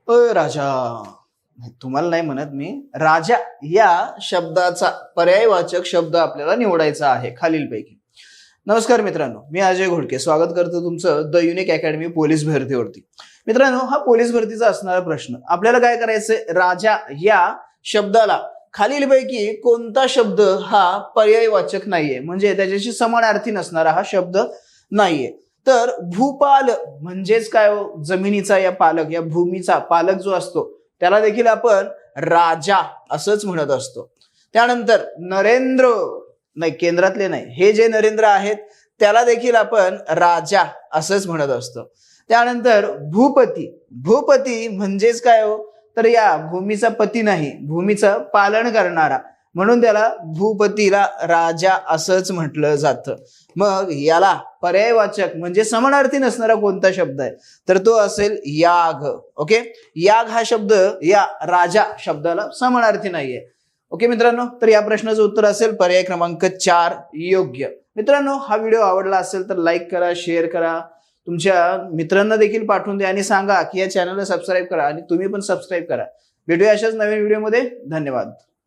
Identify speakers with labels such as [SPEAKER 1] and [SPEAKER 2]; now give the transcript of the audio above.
[SPEAKER 1] राजा, तुम्हाला नाही म्हणत मी, राजा या शब्दाचा पर्यायवाचक शब्द आपल्याला निवडायचा आहे खालीलपैकी. नमस्कार मित्रांनो, मी अजय घोडके स्वागत करतो तुमचं द युनिक अकॅडमी पोलीस भरतीवरती. मित्रांनो, हा पोलीस भरतीचा असणारा प्रश्न आपल्याला काय करायचंय, राजा या शब्दाला खालीलपैकी कोणता शब्द हा पर्यायवाचक नाहीये, म्हणजे त्याच्याशी समानार्थी नसणारा हा शब्द नाहीये. तर भूपाल म्हणजेच काय हो, जमिनीचा या पालक, या भूमीचा पालक जो असतो त्याला देखील आपण राजा असंच म्हणत असतो. त्यानंतर नरेंद्र, नाही केंद्रातले नाही, हे जे नरेंद्र आहेत त्याला देखील आपण राजा असंच म्हणत असतो. त्यानंतर भूपती, भूपती म्हणजेच काय हो, तर या भूमीचा पती नाही, भूमीचं पालन करणारा, म्हणून त्याला भूपतीला राजा असंच म्हटलं जातं. मग याला पर्यायवाचक म्हणजे समानार्थी नसणारा कोणता शब्द आहे, तर तो असेल याग. ओके, याग हा शब्द या राजा शब्दाला समानार्थी नाहीये. ओके मित्रांनो, तर या प्रश्नाचं उत्तर असेल पर्याय क्रमांक 4 योग्य. मित्रांनो, हा व्हिडिओ आवडला असेल तर लाईक करा, शेअर करा, तुमच्या मित्रांना देखील पाठवून द्या आणि सांगा की या चॅनलला सबस्क्राईब करा आणि तुम्ही पण सबस्क्राईब करा. भेटूया अशाच नवीन व्हिडिओमध्ये. धन्यवाद.